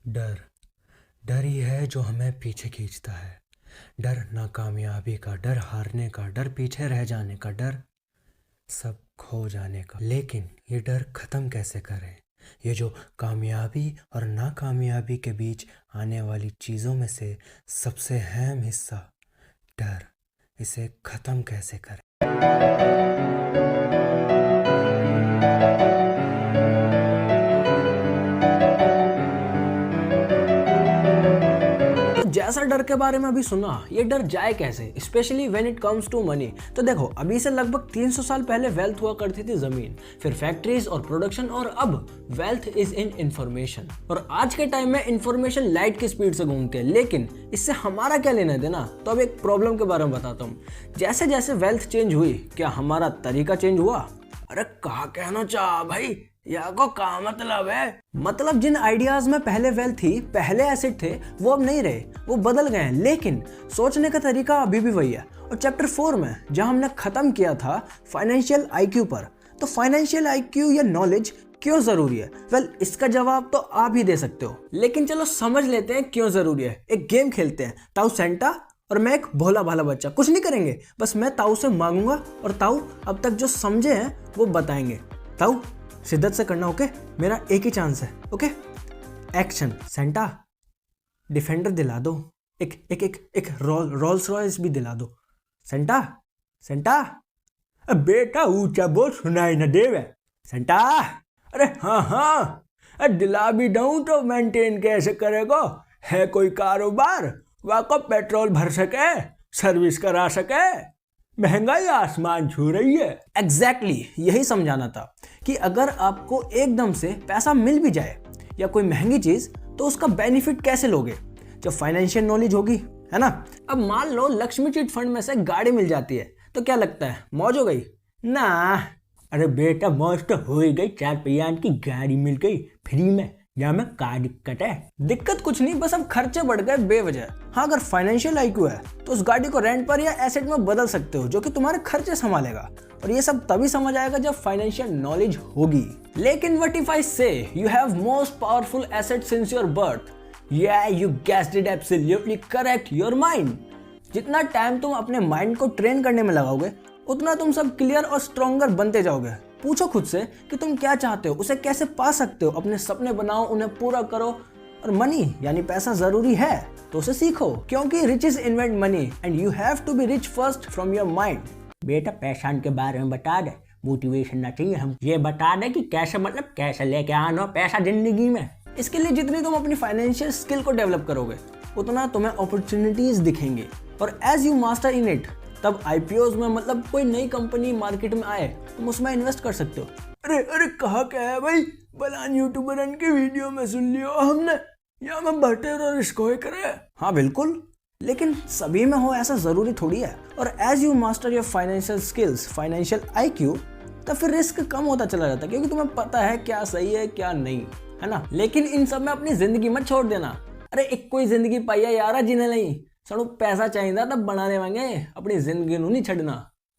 डर डर ही है जो हमें पीछे खींचता है। डर नाकामयाबी का, डर हारने का, डर पीछे रह जाने का, डर सब खो जाने का। लेकिन ये डर ख़त्म कैसे करें? ये जो कामयाबी और नाकामयाबी के बीच आने वाली चीज़ों में से सबसे अहम हिस्सा डर, इसे ख़त्म कैसे करें? जैसा डर के बारे में अभी सुना, ये डर जाए कैसे, specially when it comes to money. तो देखो, अभी से लगभग 300 साल पहले वेल्थ हुआ करती थी जमीन, फिर फैक्ट्रीज और प्रोडक्शन, और अब वेल्थ इज इन इंफॉर्मेशन। और आज के टाइम में इंफॉर्मेशन लाइट की स्पीड से घूमती है, लेकिन इससे हमारा क्या लेना देना। तो अब एक प्रॉब्लम के बारे में बताता हूँ। जैसे जैसे वेल्थ चेंज हुई, क्या हमारा तरीका चेंज हुआ? अरे कहा कहना चाह भाई, या को का मतलब है? मतलब जिन आइडियाज में पहले वेल्थ थी, पहले एसेट थे, वो अब नहीं रहे, वो बदल गए हैं, लेकिन सोचने का तरीका अभी भी वही है। और चैप्टर 4 में जहां हमने खत्म किया था फाइनेंशियल आईक्यू पर, तो फाइनेंशियल आईक्यू या नॉलेज क्यों जरूरी है? वेल, इसका जवाब तो आप ही दे सकते हो, लेकिन चलो समझ लेते हैं क्यों जरूरी है। एक गेम खेलते हैं, ताऊ सेंटा और मैं एक भोला भाला बच्चा। कुछ नहीं करेंगे, बस मैं ताऊ से मांगूंगा और ताऊ अब तक जो समझे हैं वो बताएंगे। ताऊ शिद्दत से करना, ओके? मेरा एक ही चांस है, ओके? एक्शन। सेंटा डिफेंडर दिला दो, एक एक एक एक रोल्स रॉयस भी दिला दो। सेंटा सेंटा बेटा ऊंचा बोल, सुनाई न देवे। सेंटा अरे हाँ हाँ, दिला भी दूं तो मेंटेन कैसे करेगा? है कोई कारोबार वाको पेट्रोल भर सके, सर्विस करा सके? महंगाई आसमान छू रही है। एग्जैक्टली यही समझाना था कि अगर आपको एकदम से पैसा मिल भी जाए या कोई महंगी चीज, तो उसका बेनिफिट कैसे लोगे? जब फाइनेंशियल नॉलेज होगी, है ना? अब मान लो लक्ष्मी चिट फंड में से गाड़ी मिल जाती है, तो क्या लगता है, मौज हो गई ना? अरे बेटा मौज तो हो ही गई, 4 पहिया की गाड़ी मिल गई फ्री में, या में का दिक्कत है? दिक्कत कुछ नहीं, बस अब खर्चे बढ़ गए बेवजह। हाँ, अगर फाइनेंशियल आईक्यू है तो उस गाड़ी को रेंट पर या एसेट में बदल सकते हो, जो कि तुम्हारे खर्चे संभालेगा। और ये सब तभी समझ आएगा जब फाइनेंशियल नॉलेज होगी। लेकिन what if I say you have most powerful asset since your birth? या you guessed it absolutely correct, your mind. जितना टाइम तुम अपने माइंड को ट्रेन करने में लगाओगे, उतना तुम सब क्लियर और स्ट्रॉन्गर बनते जाओगे। पूछो खुद से कि तुम क्या चाहते हो, उसे कैसे पा सकते हो। अपने सपने बनाओ, उन्हें पूरा करो। और मनी यानी पैसा जरूरी है तो उसे सीखो, क्योंकि riches invent money and you have to be rich first from your mind. बेटा पैसा के बारे में बता दे, मोटिवेशन ना चाहिए, हम ये बता दे कि कैसे, मतलब कैसे लेके आना पैसा जिंदगी में। इसके लिए जितनी तुम अपनी फाइनेंशियल स्किल को डेवलप करोगे, उतना तुम्हें अपॉर्चुनिटीज दिखेंगे। और as you master in it, तब आईपीओज में, मतलब कोई नई कंपनी मार्केट में आए, तुम उसमें इन्वेस्ट कर सकते हो। अरे अरे कहा क्या है भाई, बलान यूट्यूबर की वीडियो में सुन लियो हमने, या मैं बटर और इसको करे। हाँ बिल्कुल, लेकिन सभी में हो ऐसा जरूरी थोड़ी है। और as you master your financial skills, financial IQ, तब फिर रिस्क कम होता चला जाता है, क्योंकि तुम्हें पता है क्या सही है क्या नहीं, है ना? लेकिन इन सब में अपनी जिंदगी मत छोड़ देना। अरे एक कोई जिंदगी पाई है यार, जिन्हें नहीं सड़ो पैसा चाहिए तब बनाने मांगे, अपनी जिंदगी नहीं छड़ना।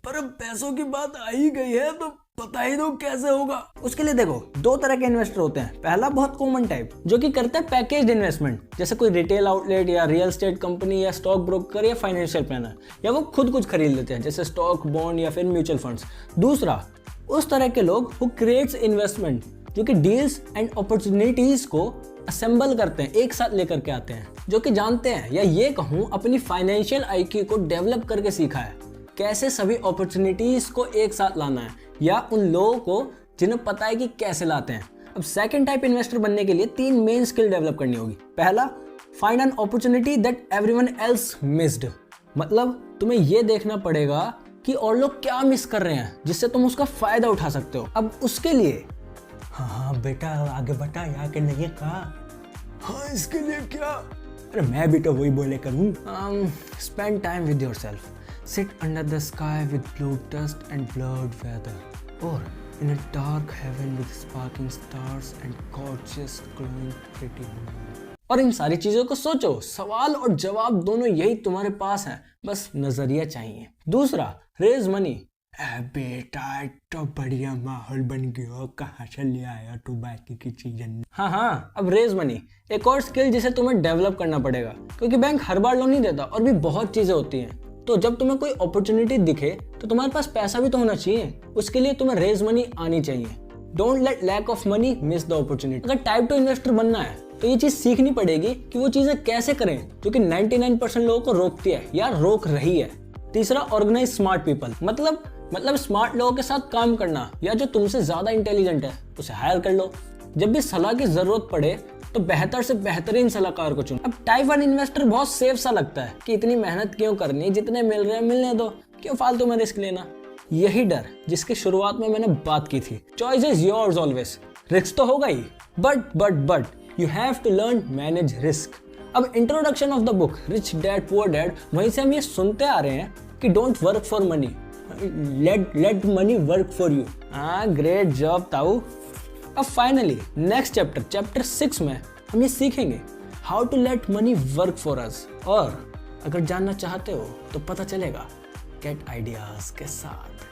पर अब पैसों की बात आ ही गई है तो पता ही दो कैसे होगा। उसके लिए देखो, 2 तरह के इन्वेस्टर होते हैं। पहला बहुत कॉमन टाइप, जो कि करते हैं पैकेज्ड इन्वेस्टमेंट, जैसे कोई रिटेल आउटलेट या रियल एस्टेट कंपनी या स्टॉक ब्रोकर या फाइनेंशियल प्लानर, या वो खुद कुछ खरीद लेते हैं जैसे स्टॉक, बॉन्ड या फिर म्यूचुअल फंड्स। दूसरा उस तरह के लोग हु क्रिएट्स इन्वेस्टमेंट, जो कि डील्स एंड अपॉर्चुनिटीज को असेंबल करते हैं, एक साथ लेकर के आते हैं, जो कि जानते हैं, या ये कहूँ अपनी फाइनेंशियल आईक्यू को डेवलप करके सीखा है कैसे सभी अपॉर्चुनिटीज को एक साथ लाना है, या उन लोगों को जिन्हें पता है कि कैसे लाते हैं। अब सेकंड टाइप इन्वेस्टर बनने के लिए 3 मेन स्किल डेवलप करनी होगी। पहला, find an opportunity that everyone else missed, मतलब तुम्हें ये देखना पड़ेगा कि और लोग क्या मिस कर रहे हैं जिससे तुम उसका फायदा उठा सकते हो। अब उसके लिए हाँ बेटा आगे बता, यहाँ के नहीं कहा। हाँ इसके लिए क्या? अरे मैं भी तो वही बोले करूँ। Spend time with yourself, sit under the sky with blue dust and blurred weather, और in a dark heaven with sparking stars and gorgeous glowing pretty woman. और इन सारी चीजों को सोचो, सवाल और जवाब दोनों यही तुम्हारे पास है, बस नजरिया चाहिए। दूसरा, रेज मनी, बेटा तो बढ़िया माहौल बन गया, कहाँ से ले आया तू बाकी की चीजें? हाँ, अब रेज मनी एक और स्किल जिसे तुम्हें डेवलप करना पड़ेगा, क्योंकि बैंक हर बार लोन नहीं देता और भी बहुत चीजें होती हैं। तो जब तुम्हें कोई अपॉर्चुनिटी दिखे तो तुम्हारे पास पैसा भी तो होना चाहिए, उसके लिए तुम्हें रेज मनी आनी चाहिए। Don't let lack of money miss the opportunity. अगर टाइप 2 इन्वेस्टर बनना है तो ये चीज सीखनी पड़ेगी कि वो चीजें कैसे करें जो कि 99% लोगों को रोकती है या रोक रही है। तीसरा, ऑर्गेनाइज स्मार्ट पीपल, मतलब स्मार्ट लोगों के साथ काम करना, या जो तुमसे ज्यादा इंटेलिजेंट है उसे हायर कर लो। जब भी सलाह की जरूरत पड़े तो बेहतर से बेहतरीन सलाहकार को चुनो। अब टाइप 1 इन्वेस्टर बहुत सेफ सा लगता है कि इतनी मेहनत क्यों करनी, जितने मिल रहे हैं मिलने दो, क्यों फालतू में रिस्क लेना। यही डर जिसकी शुरुआत में मैंने बात की थी। Choice is yours always. Risk तो होगा ही, but you have to learn manage risk. अब introduction of the book rich dad poor dad, वहीं से हम ये सुनते आ रहे हैं कि don't work for money, let money work for you. Great job ताऊ। अब फाइनली नेक्स्ट चैप्टर 6 में हम ये सीखेंगे how to let money work for us. और अगर जानना चाहते हो तो पता चलेगा गेट आइडियाज के साथ।